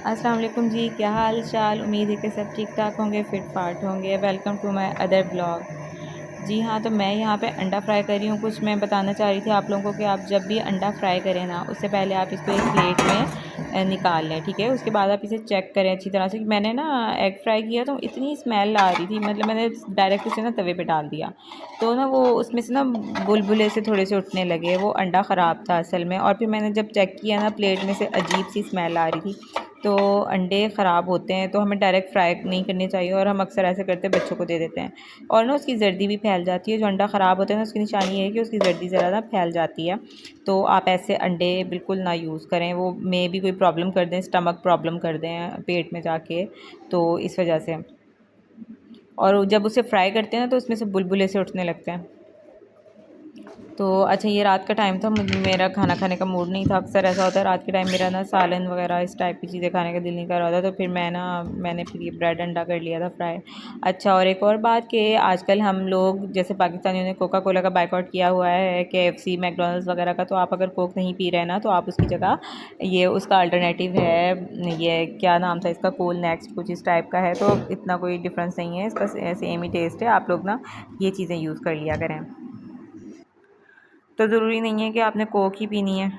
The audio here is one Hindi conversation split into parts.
अस्सलाम वालेकुम जी, क्या हाल चाल। उम्मीद है कि सब ठीक ठाक होंगे, फिट फाट होंगे। Welcome to my other blog. जी हाँ, तो मैं यहाँ पे अंडा फ्राई कर रही हूँ। कुछ मैं बताना चाह रही थी आप लोगों को कि आप जब भी अंडा फ्राई करें ना, उससे पहले आप इसको एक प्लेट में निकाल लें, ठीक है। उसके बाद आप इसे चेक करें अच्छी तरह से। मैंने ना एग फ्राई किया तो इतनी स्मेल आ रही थी, मतलब मैंने डायरेक्ट उसे ना तवे पे डाल दिया, तो ना वो उसमें से ना बुलबुले से थोड़े से उठने लगे। वो अंडा ख़राब था असल में। और फिर मैंने जब चेक किया ना, प्लेट में से अजीब सी स्मेल आ रही थी। तो अंडे ख़राब होते हैं, तो हमें डायरेक्ट फ्राई नहीं करनी चाहिए, और हम अक्सर ऐसे करते हैं, बच्चों को दे देते हैं, और ना उसकी जर्दी भी फैल जाती है। जो अंडा ख़राब होता है ना, उसकी निशानी ये है कि उसकी जर्दी ज़रा ना फैल जाती है। तो आप ऐसे अंडे बिल्कुल ना यूज़ करें, वो मे भी कोई प्रॉब्लम कर दें, स्टमक प्रॉब्लम कर दें पेट में जाके, तो इस वजह से। और जब उसे फ्राई करते हैं ना, तो उसमें से बुलबुले से उठने लगते हैं। तो अच्छा, ये रात का टाइम था, मेरा खाना खाने का मूड नहीं था। अक्सर ऐसा होता है रात के टाइम मेरा ना सालन वगैरह इस टाइप की चीज़ें खाने का दिल नहीं कर रहा था, तो फिर मैंने फिर ये ब्रेड अंडा कर लिया था फ्राई। अच्छा, और एक और बात कि आजकल हम लोग जैसे पाकिस्तानियों ने कोका कोला का बाइकआउट किया हुआ है, KFC मैकडोनल्ड्स वगैरह का। तो आप अगर कोक नहीं पी रहे ना, तो आप उसकी जगह ये उसका अल्टरनेटिव है, ये क्या नाम था इसका, कूल नेक्स्ट कुछ इस टाइप का है। तो इतना कोई डिफरेंस नहीं है, इसका सेम ही टेस्ट है। आप लोग ना ये चीज़ें यूज़ कर लिया करें। तो ज़रूरी नहीं है कि आपने कोक ही पीनी है,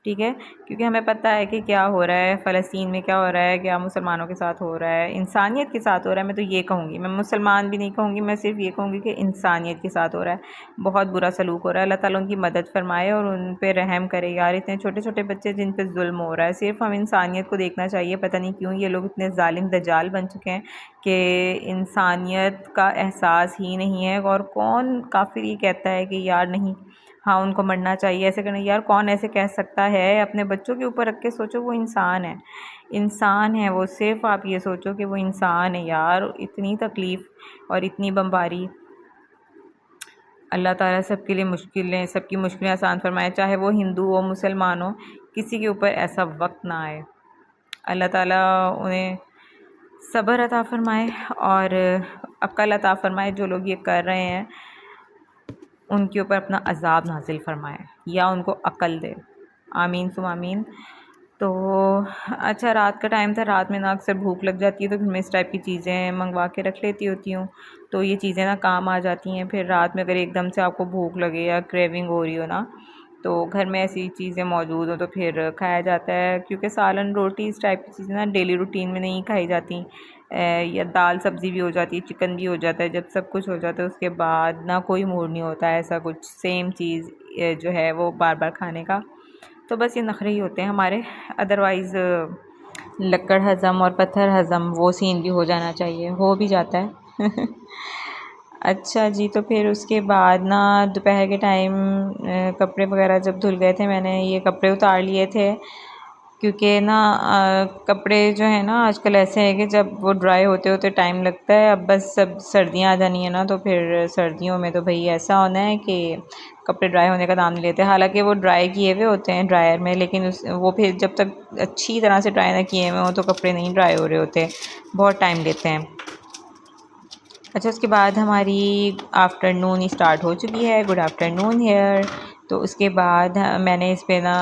ठीक है। क्योंकि हमें पता है कि क्या हो रहा है फ़लस्तीन में, क्या हो रहा है, क्या मुसलमानों के साथ हो रहा है, इंसानियत के साथ हो रहा है। मैं तो ये कहूँगी, मैं मुसलमान भी नहीं कहूँगी, मैं सिर्फ ये कहूँगी कि इंसानियत के साथ हो रहा है। बहुत बुरा सलूक हो रहा है। अल्लाह ताला उनकी मदद फरमाए और उन पे रहम करे यार। इतने छोटे छोटे बच्चे जिन पे जुल्म हो रहा है। सिर्फ हम इंसानियत को देखना चाहिए। पता नहीं क्यों ये लोग इतने जालिम दजाल बन चुके हैं कि इंसानियत का एहसास ही नहीं है। और कौन काफिर ये कहता है कि यार नहीं, हाँ उनको मरना चाहिए, ऐसे करना। यार कौन ऐसे कह सकता है? अपने बच्चों के ऊपर रख के सोचो, वो इंसान है, इंसान है वो। सिर्फ आप ये सोचो कि वो इंसान है यार। इतनी तकलीफ़ और इतनी बमबारी। अल्लाह ताला सबके लिए मुश्किलें, सबकी मुश्किलें आसान फरमाए, चाहे वो हिंदू हो मुसलमान हो, किसी के ऊपर ऐसा वक्त ना आए। अल्लाह ताला उन्हें सब्र अता फरमाए और अक्ल अता फरमाए। जो लोग ये कर रहे हैं उनके ऊपर अपना अज़ाब नाज़िल फ़रमाए या उनको अक्ल दे। आमीन सुम आमीन। तो अच्छा, रात का टाइम था, रात में ना अक्सर भूख लग जाती है, तो फिर मैं इस टाइप की चीज़ें मंगवा के रख लेती होती हूँ। तो ये चीज़ें ना काम आ जाती हैं। फिर रात में अगर एकदम से आपको भूख लगे या क्रेविंग हो रही हो ना, तो घर में ऐसी चीज़ें मौजूद हो तो फिर खाया जाता है। क्योंकि सालन रोटी इस टाइप की चीज़ें ना डेली रूटीन में नहीं खाई जाती। या दाल सब्ज़ी भी हो जाती है, चिकन भी हो जाता है। जब सब कुछ हो जाता है उसके बाद ना कोई मूड नहीं होता है ऐसा कुछ सेम चीज़ जो है वो बार बार खाने का। तो बस ये नखरे ही होते हैं हमारे। अदरवाइज़ लक्कड़ हज़म और पत्थर हज़म वो सीन भी हो जाना चाहिए, हो भी जाता है। अच्छा जी, तो फिर उसके बाद ना दोपहर के टाइम कपड़े वगैरह जब धुल गए थे, मैंने ये कपड़े उतार लिए थे। क्योंकि ना कपड़े जो है ना आजकल ऐसे हैं कि जब वो ड्राई होते होते टाइम लगता है। अब बस सब सर्दियाँ आ जानी है ना, तो फिर सर्दियों में तो भाई ऐसा होना है कि कपड़े ड्राई होने का नाम नहीं लेते। हालांकि वो ड्राई किए हुए होते हैं ड्रायर में, लेकिन वो फिर जब तक अच्छी तरह से ड्राई ना किए हुए हों तो कपड़े नहीं ड्राई हो रहे होते, बहुत टाइम लेते हैं। अच्छा, उसके बाद हमारी आफ्टरनून स्टार्ट हो चुकी है। Good afternoon here. तो उसके बाद मैंने इस पे ना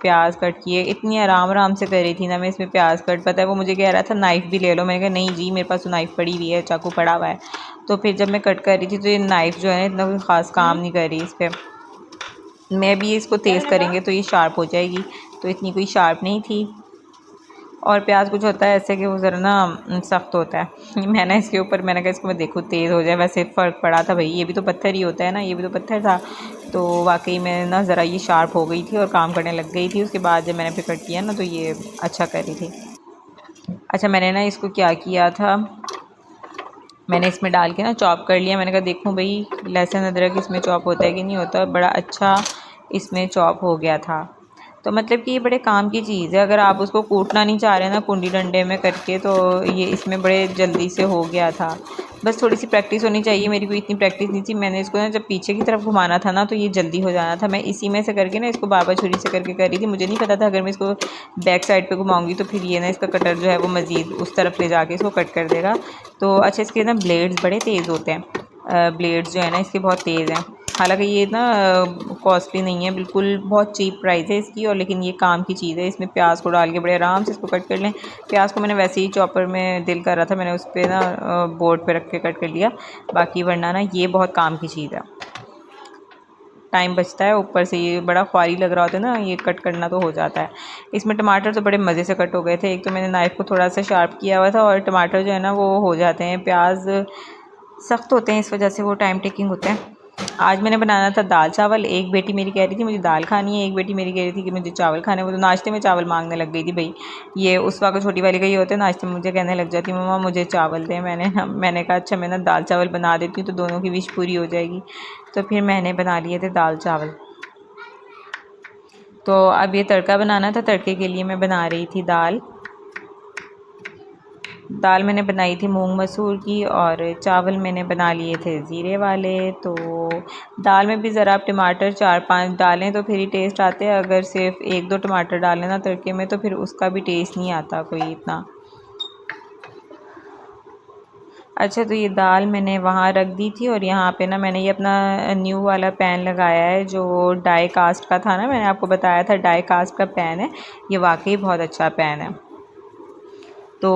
प्याज कट किए। इतनी आराम आराम से कर रही थी ना मैं इसमें प्याज कट। पता है वो मुझे कह रहा था नाइफ़ भी ले लो, मैंने कहा नहीं जी मेरे पास तो नाइफ़ पड़ी हुई है, चाकू पड़ा हुआ है। तो फिर जब मैं कट कर रही थी तो ये नाइफ़ जो है इतना कोई ख़ास काम नहीं कर रही इस पर। मैं भी इसको तेज़ करेंगे तो ये शार्प हो जाएगी, तो इतनी कोई शार्प नहीं थी। और प्याज कुछ होता है ऐसे कि वो ज़रा ना सख्त होता है। मैंने इसके ऊपर मैंने कहा इसको मैं देखूँ तेज़ हो जाए। वैसे फ़र्क पड़ा था भाई, ये भी तो पत्थर ही होता है ना, ये भी तो पत्थर था। तो वाकई में ना ज़रा ये शार्प हो गई थी और काम करने लग गई थी। उसके बाद जब मैंने फिर कट किया ना तो ये अच्छा कर रही थी। अच्छा, मैंने ना इसको क्या किया था, मैंने इसमें डाल के ना चॉप कर लिया। मैंने कहा देखूँ भाई लहसुन अदरक इसमें चॉप होता है कि नहीं होता। बड़ा अच्छा इसमें चॉप हो गया था। तो मतलब कि ये बड़े काम की चीज़ है। अगर आप उसको कूटना नहीं चाह रहे ना कुंडी डंडे में करके, तो ये इसमें बड़े जल्दी से हो गया था। बस थोड़ी सी प्रैक्टिस होनी चाहिए। मेरी कोई इतनी प्रैक्टिस नहीं थी। मैंने इसको ना जब पीछे की तरफ घुमाना था ना तो ये जल्दी हो जाना था। मैं इसी में से करके ना इसको बार बार छुरी से करके कर रही थी। मुझे नहीं पता था अगर मैं इसको बैक साइड पे घुमाऊंगी तो फिर ये ना इसका कटर जो है वो मज़ीद उस तरफ ले जाके इसको कट कर देगा। तो अच्छा, इसके ना ब्लेड्स बड़े तेज़ होते हैं। ब्लेड्स जो है ना इसके बहुत तेज़ हैं। हालांकि ये ना कॉस्टली नहीं है, बिल्कुल बहुत चीप प्राइस है इसकी, और लेकिन ये काम की चीज़ है। इसमें प्याज को डाल के बड़े आराम से इसको कट कर लें। प्याज को मैंने वैसे ही चॉपर में दिल कर रहा था, मैंने उस पर ना बोर्ड पे रख के कट कर लिया। बाकी वरना ना ये बहुत काम की चीज़ है, टाइम बचता है, ऊपर से ये बड़ा ख्वारी लग रहा होता है ना, ये कट करना तो हो जाता है। इसमें टमाटर तो बड़े मज़े से कट हो गए थे। एक तो मैंने नाइफ़ को थोड़ा सा शार्प किया हुआ था, और टमाटर जो है ना वो हो जाते हैं, प्याज सख्त होते हैं, इस वजह से वो टाइम टेकिंग होते हैं। आज मैंने बनाना था दाल चावल। एक बेटी मेरी कह रही थी मुझे दाल खानी है, एक बेटी मेरी कह रही थी कि मुझे चावल खाने। वो तो नाश्ते में चावल मांगने लग गई थी भाई। ये उस वक्त छोटी वाली का ये होता है, नाश्ते में मुझे कहने लग जाती मम्मा मुझे चावल दें। मैंने कहा अच्छा मैं ना दाल चावल बना देती हूँ, तो दोनों की विश पूरी हो जाएगी। तो फिर मैंने बना लिए थे दाल चावल। तो अब ये तड़का बनाना था, तड़के के लिए मैं बना रही थी दाल। दाल मैंने बनाई थी मूंग मसूर की, और चावल मैंने बना लिए थे ज़ीरे वाले। तो दाल में भी ज़रा आप टमाटर 4-5 डालें तो फिर ही टेस्ट आते हैं। अगर सिर्फ 1-2 टमाटर डालें ना तड़के में, तो फिर उसका भी टेस्ट नहीं आता कोई इतना। अच्छा, तो ये दाल मैंने वहाँ रख दी थी, और यहाँ पे ना मैंने ये अपना न्यू वाला पैन लगाया है जो डाई कास्ट का था ना, मैंने आपको बताया था डाई कास्ट का पैन है। ये वाकई बहुत अच्छा पैन है। तो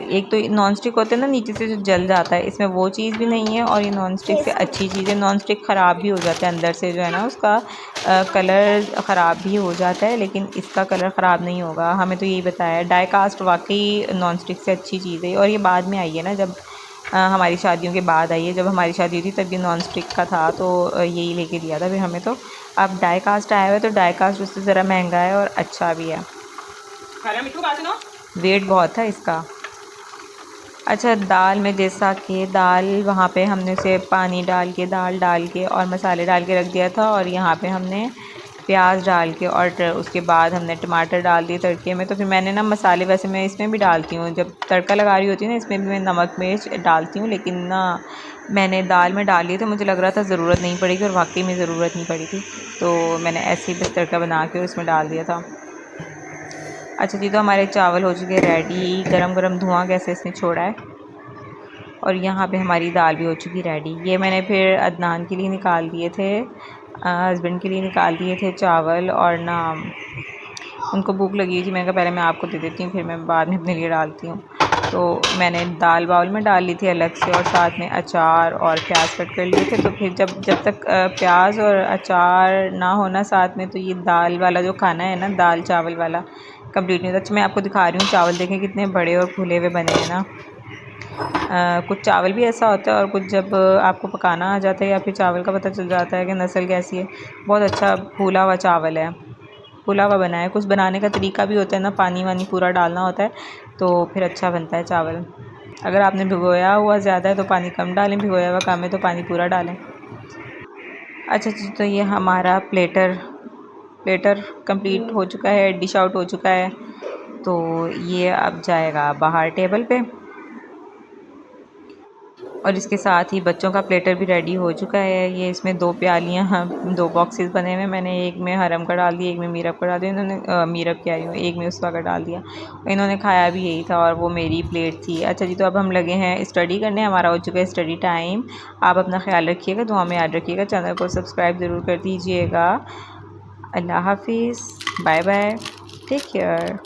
एक तो नॉन स्टिक होते हैं ना, नीचे से जो जल जाता है, इसमें वो चीज़ भी नहीं है, और ये नॉन स्टिक से अच्छी चीज़ है। नॉन स्टिक ख़राब भी हो जाता है अंदर से, जो है ना उसका कलर ख़राब भी हो जाता है, लेकिन इसका कलर ख़राब नहीं होगा। हमें तो यही बताया है। डाई कास्ट वाकई नॉन स्टिक से अच्छी चीज़ है, और ये बाद में आई है ना, जब हमारी शादियों के बाद आई है। जब हमारी शादी हुई थी तब ये नॉन स्टिक का था, तो यही लेके दिया था फिर हमें। तो अब डाई कास्ट आया हुआ है, तो डाई कास्ट उससे ज़रा महंगा है और अच्छा भी है। वेट बहुत था इसका। अच्छा, दाल में जैसा कि दाल वहाँ पे हमने उसे पानी डाल के, दाल डाल के और मसाले डाल के रख दिया था, और यहाँ पे हमने प्याज डाल के और उसके बाद हमने टमाटर डाल दिए तड़के में। तो फिर मैंने ना मसाले वैसे मैं इसमें भी डालती हूँ, जब तड़का लगा रही होती हूँ ना इसमें भी मैं नमक मिर्च डालती हूँ, लेकिन ना मैंने दाल में डाल लिए थे, मुझे लग रहा था ज़रूरत नहीं पड़ेगी, और वाकई में ज़रूरत नहीं पड़ी थी। तो मैंने ऐसे ही बस तड़का बना के उसमें डाल दिया था। अच्छा जी, तो हमारे चावल हो चुके रेडी। गरम गरम धुआं कैसे इसने छोड़ा है। और यहाँ पे हमारी दाल भी हो चुकी रेडी। ये मैंने फिर अदनान के लिए निकाल दिए थे, हस्बैंड के लिए निकाल दिए थे चावल, और ना उनको भूख लगी हुई थी। मैंने कहा पहले मैं आपको दे देती हूँ, फिर मैं बाद में अपने लिए डालती हूँ। तो मैंने दाल बाउल में डाल ली थी अलग से, और साथ में अचार और प्याज कट कर लिए थे। तो फिर जब तक प्याज और अचार ना होना साथ में, तो ये दाल वाला जो खाना है ना, दाल चावल वाला, कंप्लीट नहीं होता। अच्छा, मैं आपको दिखा रही हूँ चावल, देखें कितने बड़े और फूले हुए बने हैं ना। कुछ चावल भी ऐसा होता है, और कुछ जब आपको पकाना आ जाता है या फिर चावल का पता चल जाता है कि नस्ल कैसी है। बहुत अच्छा फूला हुआ चावल है, फूला हुआ बना है। कुछ बनाने का तरीका भी होता है ना, पानी वानी पूरा डालना होता है, तो फिर अच्छा बनता है चावल। अगर आपने भिगोया हुआ ज़्यादा है तो पानी कम डालें, भिगोया हुआ कम है तो पानी पूरा डालें। अच्छा जी, तो ये हमारा प्लेटर प्लेटर कंप्लीट हो चुका है, डिश आउट हो चुका है। तो ये अब जाएगा बाहर टेबल पे, और इसके साथ ही बच्चों का प्लेटर भी रेडी हो चुका है। ये इसमें 2 प्यालियाँ 2 बॉक्सेस बने हुए हैं। मैंने एक में हरम का डाल दिया, एक में मीरब का डाल दिया। इन्होंने मीरब कह रही हूँ, एक में उसका का डाल दिया। इन्होंने खाया भी यही था, और वो मेरी प्लेट थी। अच्छा जी, तो अब हम लगे हैं स्टडी करने, हमारा हो चुका है स्टडी टाइम। आप अपना ख्याल रखिएगा, दुआ में याद रखिएगा, चैनल को सब्सक्राइब ज़रूर कर दीजिएगा। अल्लाह हाफिज़, बाय बाय, टेक केयर।